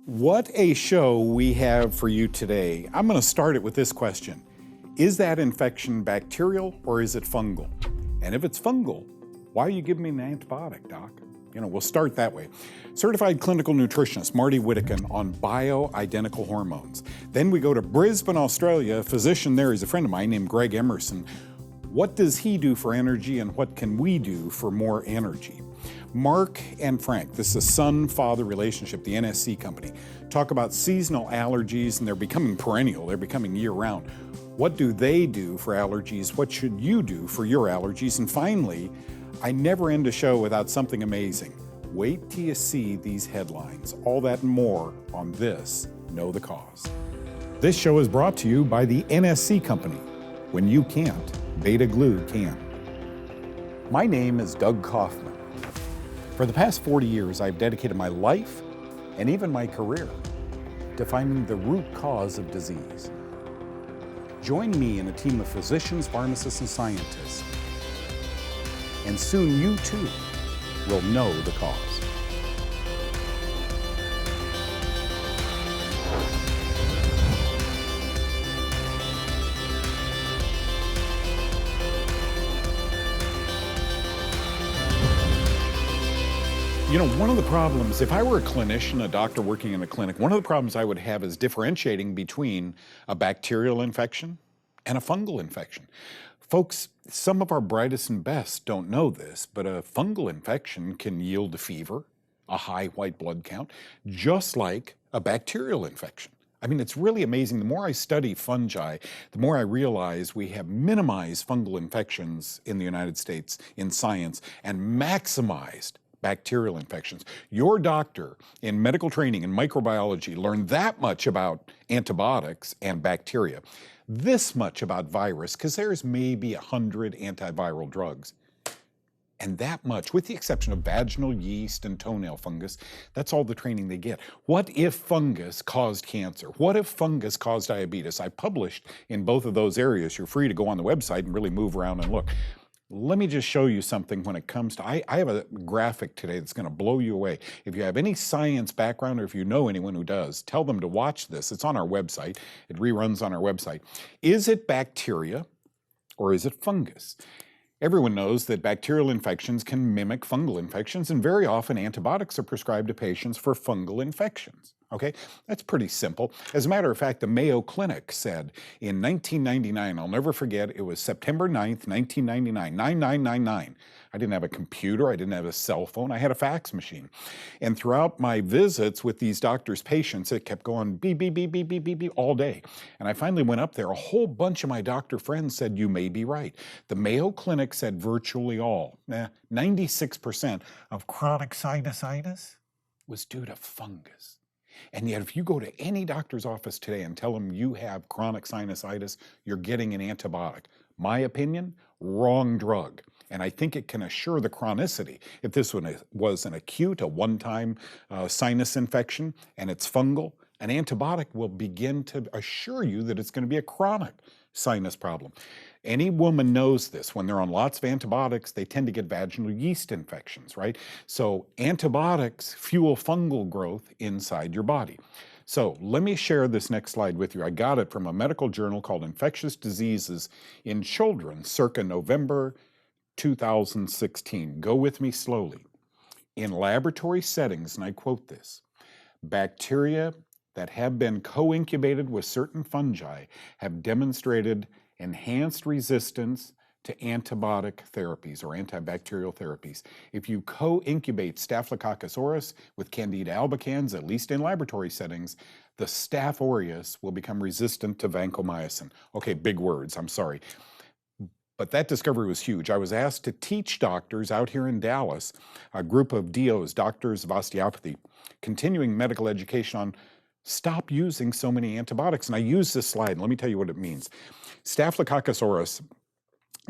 What a show we have for you today. I'm going to start it with this question. Is that infection bacterial or is it fungal? And if it's fungal, why are you giving me an antibiotic, doc? We'll start that way. Certified clinical nutritionist Marty Whittakin on bioidentical hormones. Then we go to Brisbane, Australia. A physician there is a friend of mine named Greg Emerson. What does he do for energy and what can we do for more energy? Mark and Frank, this is a son-father relationship, the NSC company, talk about seasonal allergies, and they're becoming perennial, they're becoming year-round. What do they do for allergies? What should you do for your allergies? And finally, I never end a show without something amazing. Wait till you see these headlines. All that and more on this Know the Cause. This show is brought to you by the NSC company. When you can't, Beta Glue can. My name is Doug Kaufman. For the past 40 years, I've dedicated my life and even my career to finding the root cause of disease. Join me in a team of physicians, pharmacists, and scientists, and soon you too will know the cause. One of the problems, if I were a clinician, a doctor working in a clinic, one of the problems I would have is differentiating between a bacterial infection and a fungal infection. Folks, some of our brightest and best don't know this, but a fungal infection can yield a fever, a high white blood count, just like a bacterial infection. I mean, it's really amazing. The more I study fungi, the more I realize we have minimized fungal infections in the United States in science and maximized bacterial infections. Your doctor in medical training in microbiology learned that much about antibiotics and bacteria, this much about virus, because there's maybe 100 antiviral drugs. And that much, with the exception of vaginal yeast and toenail fungus, that's all the training they get. What if fungus caused cancer? What if fungus caused diabetes? I published in both of those areas. You're free to go on the website and really move around and look. Let me just show you something when it comes to, I have a graphic today that's going to blow you away. If you have any science background or if you know anyone who does, tell them to watch this. It's on our website. It reruns on our website. Is it bacteria or is it fungus? Everyone knows that bacterial infections can mimic fungal infections, and very often antibiotics are prescribed to patients for fungal infections. Okay, that's pretty simple. As a matter of fact, the Mayo Clinic said in 1999, I'll never forget, it was September 9th, 1999, 9999. I didn't have a computer, I didn't have a cell phone, I had a fax machine. And throughout my visits with these doctors' patients, it kept going beep, beep, beep, beep, beep, beep, beep all day. And I finally went up there. A whole bunch of my doctor friends said, you may be right. The Mayo Clinic said virtually all, 96% of chronic sinusitis was due to fungus. And yet, if you go to any doctor's office today and tell them you have chronic sinusitis, you're getting an antibiotic. My opinion, wrong drug. And I think it can assure the chronicity. If this one was an acute, a one-time sinus infection, and it's fungal, an antibiotic will begin to assure you that it's going to be a chronic sinus problem. Any woman knows this. When they're on lots of antibiotics, they tend to get vaginal yeast infections, right? So antibiotics fuel fungal growth inside your body. So let me share this next slide with you. I got it from a medical journal called Infectious Diseases in Children, circa November 2016. Go with me slowly. In laboratory settings, and I quote this, bacteria that have been co-incubated with certain fungi have demonstrated enhanced resistance to antibiotic therapies or antibacterial therapies. If you co-incubate Staphylococcus aureus with Candida albicans, at least in laboratory settings, the Staph aureus will become resistant to vancomycin. Okay, big words, I'm sorry. But that discovery was huge. I was asked to teach doctors out here in Dallas, a group of DOs, doctors of osteopathy, continuing medical education on stop using so many antibiotics. And I use this slide, and let me tell you what it means. Staphylococcus aureus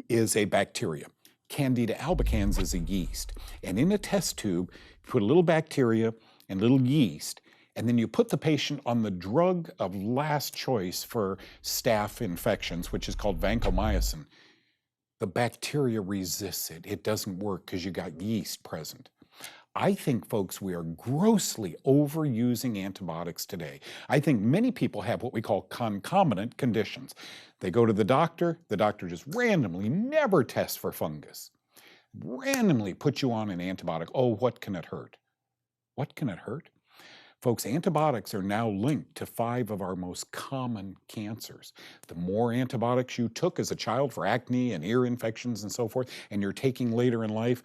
is a bacteria. Candida albicans is a yeast. And in a test tube, you put a little bacteria and little yeast, and then you put the patient on the drug of last choice for staph infections, which is called vancomycin. The bacteria resists it. It doesn't work because you got yeast present. I think, folks, we are grossly overusing antibiotics today. I think many people have what we call concomitant conditions. They go to the doctor just randomly never tests for fungus, randomly puts you on an antibiotic. Oh, what can it hurt? What can it hurt? Folks, antibiotics are now linked to 5 of our most common cancers. The more antibiotics you took as a child for acne and ear infections and so forth, and you're taking later in life,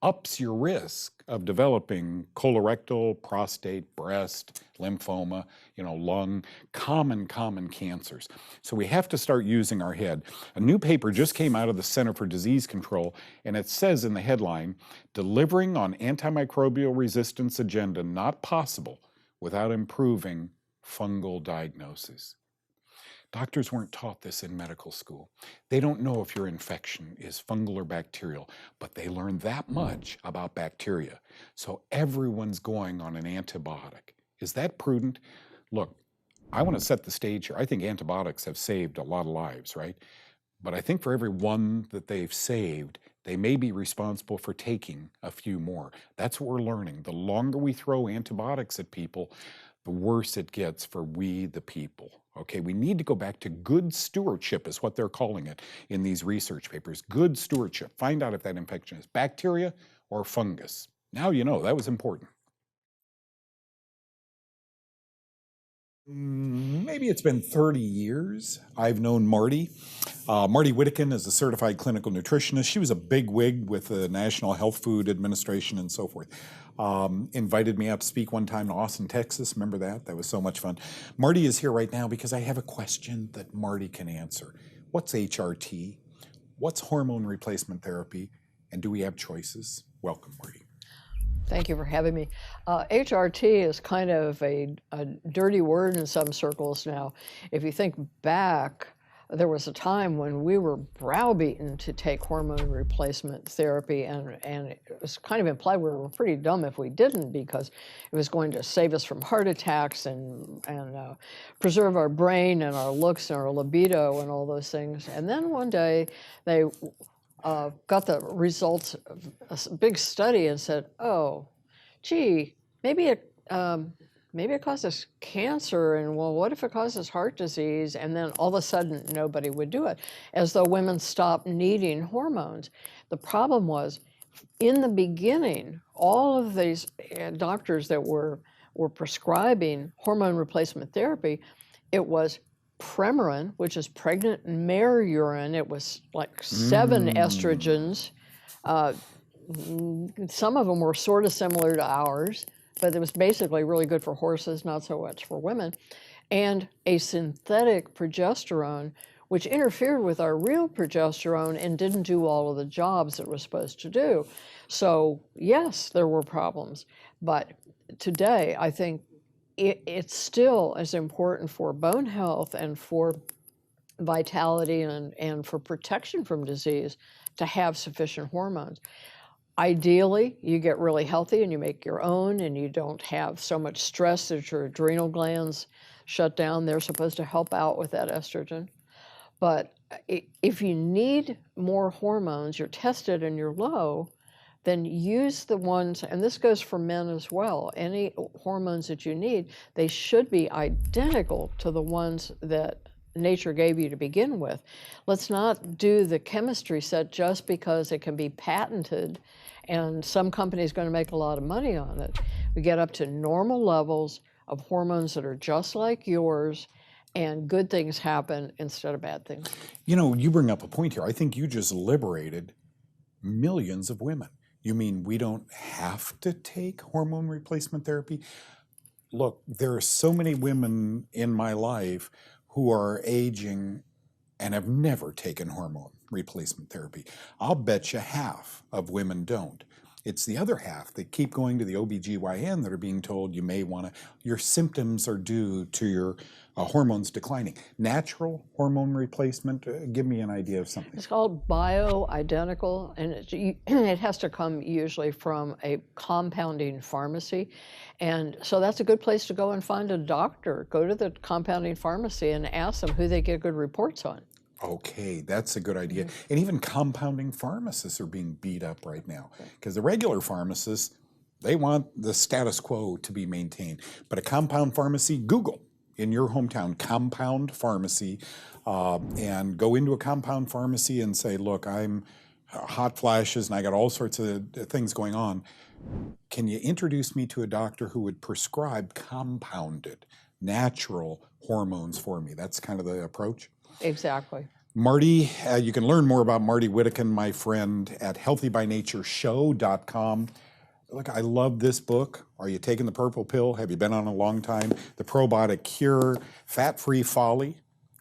ups your risk of developing colorectal, prostate, breast, lymphoma, lung, common cancers. So we have to start using our head. A new paper just came out of the Center for Disease Control, and it says in the headline, delivering on antimicrobial resistance agenda not possible without improving fungal diagnosis. Doctors weren't taught this in medical school. They don't know if your infection is fungal or bacterial, but they learn that much about bacteria. So everyone's going on an antibiotic. Is that prudent? Look, I want to set the stage here. I think antibiotics have saved a lot of lives, right? But I think for every one that they've saved, they may be responsible for taking a few more. That's what we're learning. The longer we throw antibiotics at people, the worse it gets for we, the people. Okay, we need to go back to good stewardship is what they're calling it in these research papers. Good stewardship. Find out if that infection is bacteria or fungus. Now you know, that was important. Maybe it's been 30 years I've known Marty. Marty Whittakin is a certified clinical nutritionist. She was a big wig with the National Health Food Administration and so forth. Invited me out to speak one time in Austin, Texas. Remember that? That was so much fun. Marty is here right now because I have a question that Marty can answer. What's HRT? What's hormone replacement therapy? And do we have choices? Welcome, Marty. Thank you for having me. HRT is kind of a dirty word in some circles now. If you think back, there was a time when we were browbeaten to take hormone replacement therapy, and it was kind of implied we were pretty dumb if we didn't, because it was going to save us from heart attacks and preserve our brain and our looks and our libido and all those things. And then one day they got the results of a big study and said, oh, gee, maybe it causes cancer, and well, what if it causes heart disease? And then all of a sudden, nobody would do it, as though women stopped needing hormones. The problem was, in the beginning, all of these doctors that were prescribing hormone replacement therapy, it was Premarin, which is pregnant mare urine. It was like 7 estrogens. Some of them were sort of similar to ours, but it was basically really good for horses, not so much for women. And a synthetic progesterone, which interfered with our real progesterone and didn't do all of the jobs it was supposed to do. So yes, there were problems. But today, I think it's still as important for bone health and for vitality and for protection from disease to have sufficient hormones. Ideally, you get really healthy and you make your own, and you don't have so much stress that your adrenal glands shut down. They're supposed to help out with that estrogen. But if you need more hormones, you're tested and you're low, then use the ones, and this goes for men as well, any hormones that you need, they should be identical to the ones that nature gave you to begin with. Let's not do the chemistry set just because it can be patented and some company's going to make a lot of money on it. We get up to normal levels of hormones that are just like yours, and good things happen instead of bad things. You know, you bring up a point here. I think you just liberated millions of women. You mean we don't have to take hormone replacement therapy? Look, there are so many women in my life who are aging and have never taken hormone replacement therapy. I'll bet you half of women don't. It's the other half that keep going to the OBGYN that are being told you may want to, your symptoms are due to your hormones declining. Natural hormone replacement, give me an idea of something. It's called bioidentical, and it has to come usually from a compounding pharmacy. And so that's a good place to go and find a doctor. Go to the compounding pharmacy and ask them who they get good reports on. Okay, that's a good idea. And even compounding pharmacists are being beat up right now because the regular pharmacists, They want the status quo to be maintained. But a compound pharmacy, Google in your hometown, compound pharmacy, and go into a compound pharmacy and say, look, I'm hot flashes and I got all sorts of things going on. Can you introduce me to a doctor who would prescribe compounded, natural hormones for me? That's kind of the approach. Exactly. Marty, you can learn more about Marty Whittakin, my friend, at healthybynatureshow.com. Look, I love this book. Are you taking the purple pill? Have you been on a long time? The Probiotic Cure, Fat-Free Folly.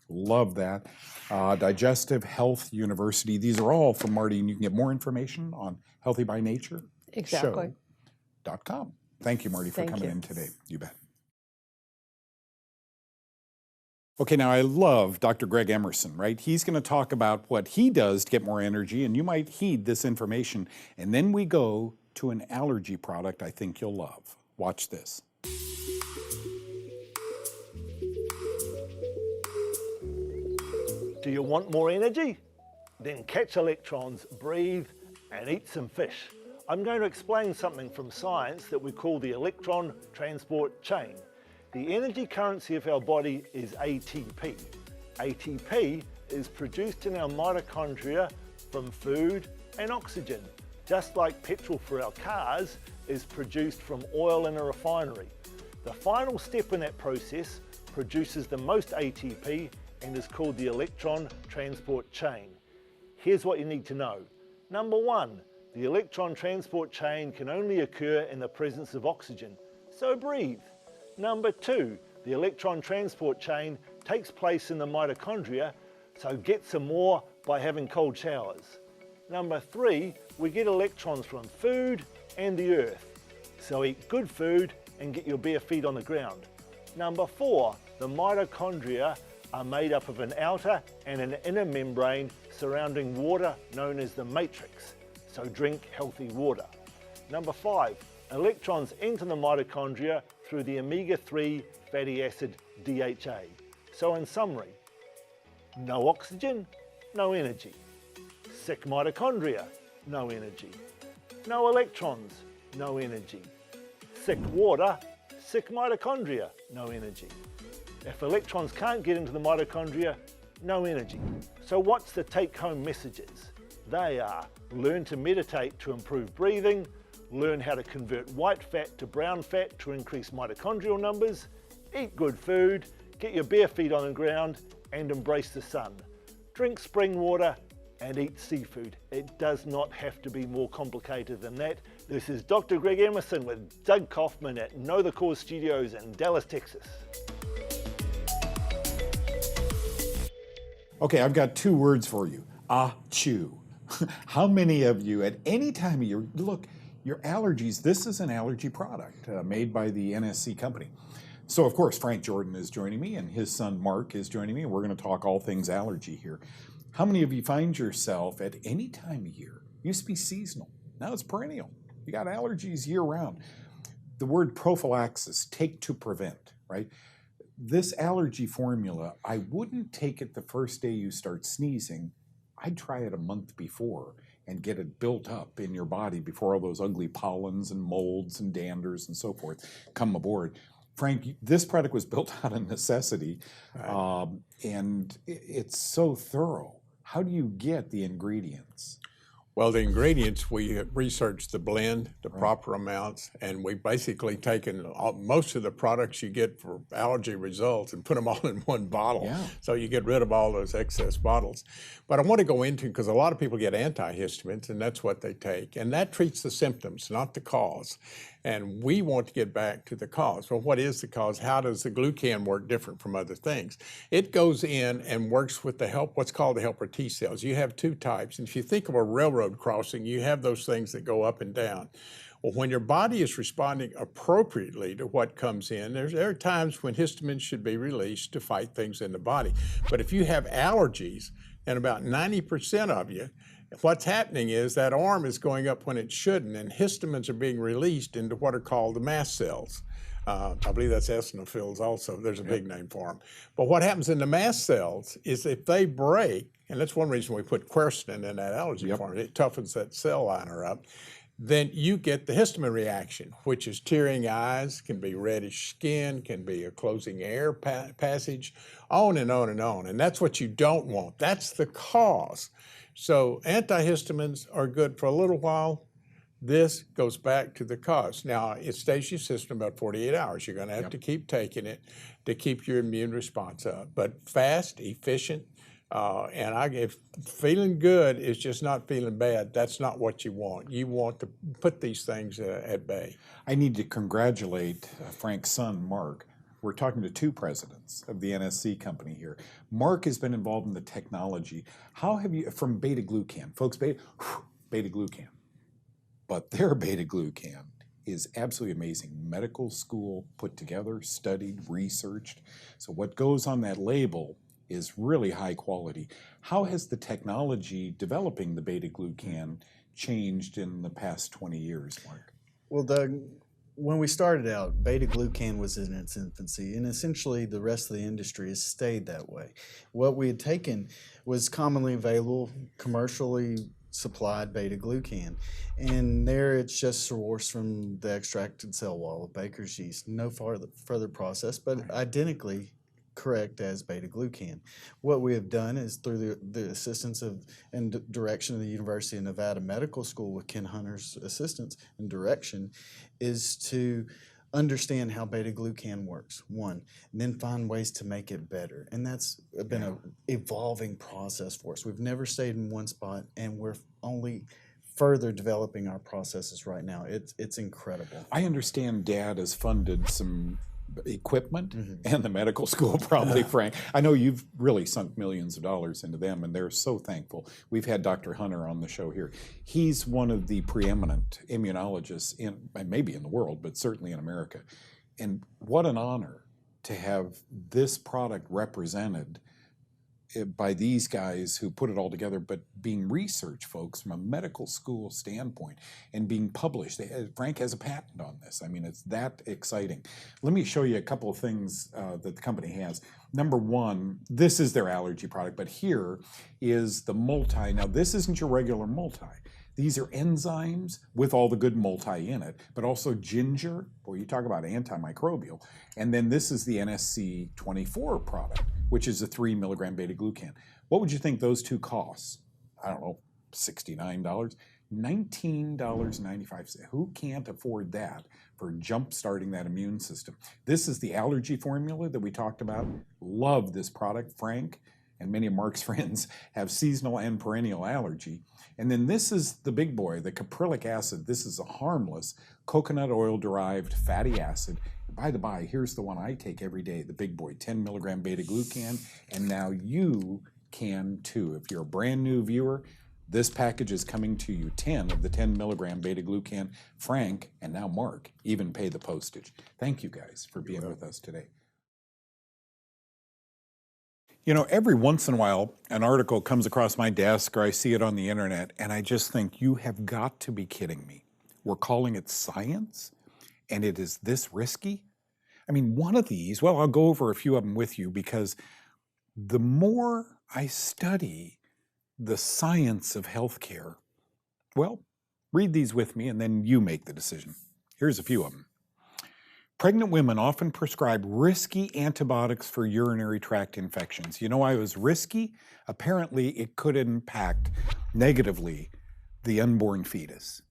Love that. Digestive Health University. These are all from Marty, and you can get more information on healthybynatureshow.com. Thank you, Marty, for coming in today. You bet. Okay, now I love Dr. Greg Emerson, right? He's going to talk about what he does to get more energy, and you might heed this information. And then we go to an allergy product I think you'll love. Watch this. Do you want more energy? Then catch electrons, breathe, and eat some fish. I'm going to explain something from science that we call the electron transport chain. The energy currency of our body is ATP. ATP is produced in our mitochondria from food and oxygen, just like petrol for our cars is produced from oil in a refinery. The final step in that process produces the most ATP and is called the electron transport chain. Here's what you need to know. Number one, the electron transport chain can only occur in the presence of oxygen, so breathe. Number two, the electron transport chain takes place in the mitochondria, so get some more by having cold showers. Number three, we get electrons from food and the earth, so eat good food and get your bare feet on the ground. Number four, the mitochondria are made up of an outer and an inner membrane surrounding water known as the matrix, so drink healthy water. Number five, electrons enter the mitochondria through the omega-3 fatty acid DHA. So in summary, no oxygen, no energy. Sick mitochondria, no energy. No electrons, no energy. Sick water, sick mitochondria, no energy. If electrons can't get into the mitochondria, no energy. So what's the take-home messages? They are: learn to meditate to improve breathing, learn how to convert white fat to brown fat to increase mitochondrial numbers, eat good food, get your bare feet on the ground, and embrace the sun. Drink spring water and eat seafood. It does not have to be more complicated than that. This is Dr. Greg Emerson with Doug Kaufman at Know the Cause Studios in Dallas, Texas. Okay, I've got two words for you. Achoo. How many of you at any time of year, look, your allergies, this is an allergy product made by the NSC company. So of course, Frank Jordan is joining me and his son Mark is joining me, and we're going to talk all things allergy here. How many of you find yourself at any time of year, used to be seasonal, now it's perennial. You got allergies year round. The word prophylaxis, take to prevent, right? This allergy formula, I wouldn't take it the first day you start sneezing. I'd try it a month before and get it built up in your body before all those ugly pollens and molds and danders and so forth come aboard. Frank, this product was built out of necessity, right. And it's so thorough. How do you get the ingredients? Well, the ingredients, we researched the blend, the proper amounts, and we've basically taken most of the products you get for allergy results and put them all in one bottle. Yeah. So you get rid of all those excess bottles. But I want to go into, because a lot of people get antihistamines, and that's what they take. And that treats the symptoms, not the cause. And we want to get back to the cause. Well, what is the cause? How does the glucan work different from other things? It goes in and works with the what's called the helper T cells. You have two types. And if you think of a railroad crossing, you have those things that go up and down. Well, when your body is responding appropriately to what comes in, there are times when histamines should be released to fight things in the body. But if you have allergies, and about 90% of you, what's happening is that arm is going up when it shouldn't, and histamines are being released into what are called the mast cells. I believe that's eosinophils also. There's a big name for them. But what happens in the mast cells is if they break, and that's one reason we put quercetin in that allergy formula, it toughens that cell liner up. then you get the histamine reaction, which is tearing eyes, can be reddish skin, can be a closing air passage, on and on and on. And that's what you don't want. That's the cause. So antihistamines are good for a little while. This goes back to the cause. Now, it stays in your system about 48 hours. You're going to have to keep taking it to keep your immune response up. But fast, efficient, if feeling good is just not feeling bad, that's not what you want. You want to put these things at bay. I need to congratulate Frank's son, Mark. We're talking to two presidents of the NSC company here. Mark has been involved in the technology. How have you, from beta-glucan, folks, beta-glucan, but their beta-glucan is absolutely amazing. Medical school put together, studied, researched. So what goes on that label is really high quality. How has the technology developing the beta-glucan changed in the past 20 years, Mark? Well, Doug, when we started out, beta-glucan was in its infancy, and essentially the rest of the industry has stayed that way. What we had taken was commonly available, commercially supplied beta-glucan, and there it's just sourced from the extracted cell wall of baker's yeast. No further process, but identically correct as beta-glucan. What we have done is, through the assistance of and direction of the University of Nevada Medical School with Ken Hunter's assistance and direction, is to understand how beta-glucan works, one, and then find ways to make it better. And that's been an evolving process for us. We've never stayed in one spot, and we're only further developing our processes right now. It's incredible. I understand Dad has funded some equipment and the medical school, probably, Frank. I know you've really sunk millions of dollars into them, and they're so thankful. We've had Dr. Hunter on the show here. He's one of the preeminent immunologists maybe in the world, but certainly in America. And what an honor to have this product represented by these guys who put it all together, but being research folks from a medical school standpoint and being published. Frank has a patent on this. I mean, it's that exciting. Let me show you a couple of things that the company has. Number one, this is their allergy product, but here is the multi. Now, this isn't your regular multi. These are enzymes with all the good multi in it, but also ginger. Boy, you talk about antimicrobial. And then this is the NSC 24 product, which is a 3 milligram beta-glucan. What would you think those two costs? I don't know, $69, $19.95. Who can't afford that for jump-starting that immune system? This is the allergy formula that we talked about. Love this product. Frank and many of Mark's friends have seasonal and perennial allergy. And then this is the big boy, the caprylic acid. This is a harmless coconut oil-derived fatty acid. By the by, here's the one I take every day, the big boy, 10 milligram beta-glucan, and now you can too. If you're a brand new viewer, this package is coming to you, 10 of the 10 milligram beta-glucan. Frank, and now Mark, even pay the postage. Thank you guys for being with us today. You know, every once in a while, an article comes across my desk or I see it on the internet, and I just think, you have got to be kidding me. We're calling it science, and it is this risky? I mean, one of these, well, I'll go over a few of them with you, because the more I study the science of healthcare, well, read these with me, and then you make the decision. Here's a few of them. Pregnant women often prescribe risky antibiotics for urinary tract infections. You know why it was risky? Apparently, it could impact negatively the unborn fetus.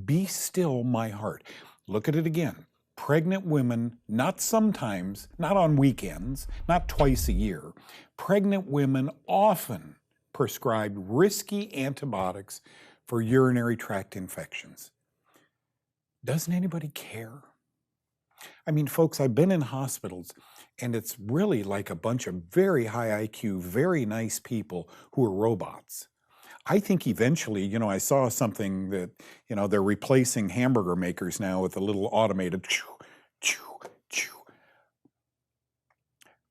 Be still, my heart. Look at it again. Pregnant women, not sometimes, not on weekends, not twice a year. Pregnant women often prescribe risky antibiotics for urinary tract infections. Doesn't anybody care? I mean, folks, I've been in hospitals, and it's really like a bunch of very high IQ, very nice people who are robots. I think eventually, you know, I saw something that, you know, they're replacing hamburger makers now with a little automated chew, chew, chew.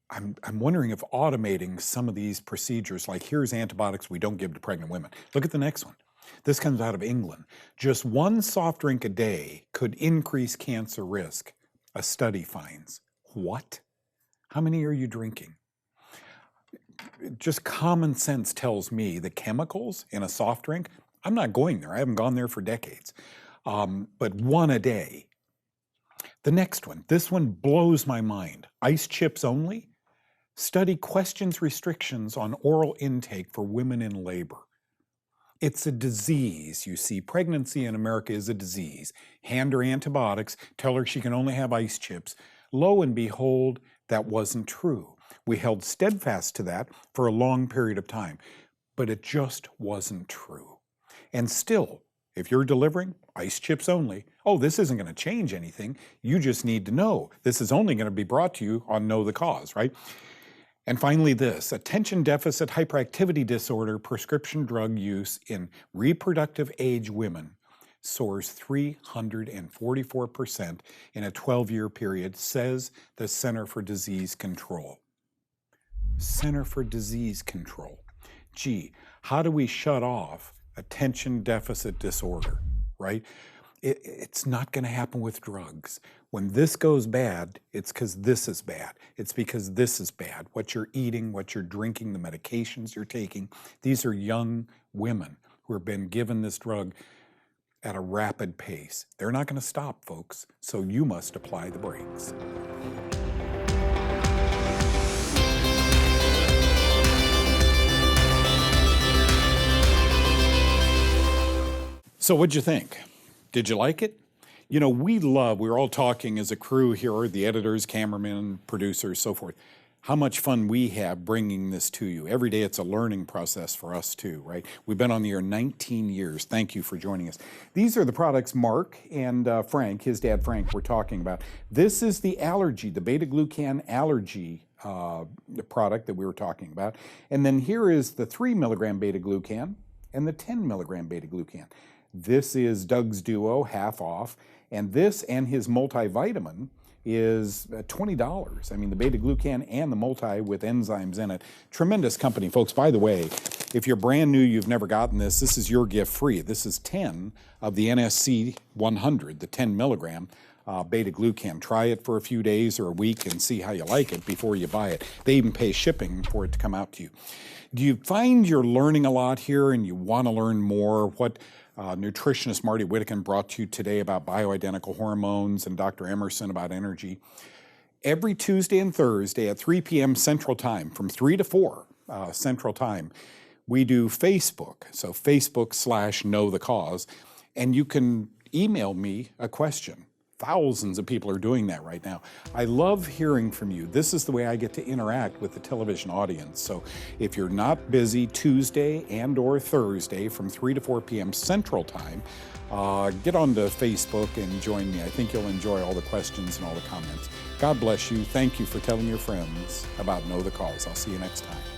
I'm wondering if automating some of these procedures, like here's antibiotics we don't give to pregnant women. Look at the next one. This comes out of England. Just one soft drink a day could increase cancer risk, a study finds. What? How many are you drinking? Just common sense tells me the chemicals in a soft drink, I'm not going there. I haven't gone there for decades. But 1 a day. The next one, this one blows my mind. Ice chips only? Study questions restrictions on oral intake for women in labor. It's a disease, you see. Pregnancy in America is a disease. Hand her antibiotics, tell her she can only have ice chips. Lo and behold, that wasn't true. We held steadfast to that for a long period of time, but it just wasn't true. And still, if you're delivering, ice chips only. Oh, this isn't going to change anything. You just need to know. This is only going to be brought to you on Know the Cause, right? And finally this, attention deficit hyperactivity disorder prescription drug use in reproductive age women soars 344% in a 12-year period, says the Center for Disease Control. Center for Disease Control. Gee, how do we shut off attention deficit disorder, right? It's not going to happen with drugs. When this goes bad, it's because this is bad. It's because this is bad. What you're eating, what you're drinking, the medications you're taking. These are young women who have been given this drug at a rapid pace. They're not going to stop, folks, so you must apply the brakes. So what'd you think? Did you like it? You know, we're all talking as a crew here, the editors, cameramen, producers, so forth, how much fun we have bringing this to you. Every day it's a learning process for us too, right? We've been on the air 19 years. Thank you for joining us. These are the products Mark and Frank, his dad Frank, were talking about. This is the allergy, the beta-glucan allergy product that we were talking about. And then here is the 3 milligram beta-glucan and the 10 milligram beta-glucan. This is Doug's Duo, half off, and this and his multivitamin is $20. I mean, the beta-glucan and the multi with enzymes in it. Tremendous company, folks. By the way, if you're brand new, you've never gotten this, this is your gift free. This is 10 of the NSC 100, the 10 milligram beta-glucan. Try it for a few days or a week and see how you like it before you buy it. They even pay shipping for it to come out to you. Do you find you're learning a lot here and you want to learn more? What nutritionist Marty Whittakin brought to you today about bioidentical hormones and Dr. Emerson about energy. Every Tuesday and Thursday at 3 p.m. Central Time, from 3 to 4 Central Time, we do Facebook. So Facebook/Know the Cause. And you can email me a question. Thousands of people are doing that right now. I love hearing from you. This is the way I get to interact with the television audience. So if you're not busy Tuesday and or Thursday from 3 to 4 p.m. Central Time, get onto Facebook and join me. I think you'll enjoy all the questions and all the comments. God bless you. Thank you for telling your friends about Know the Cause. I'll see you next time.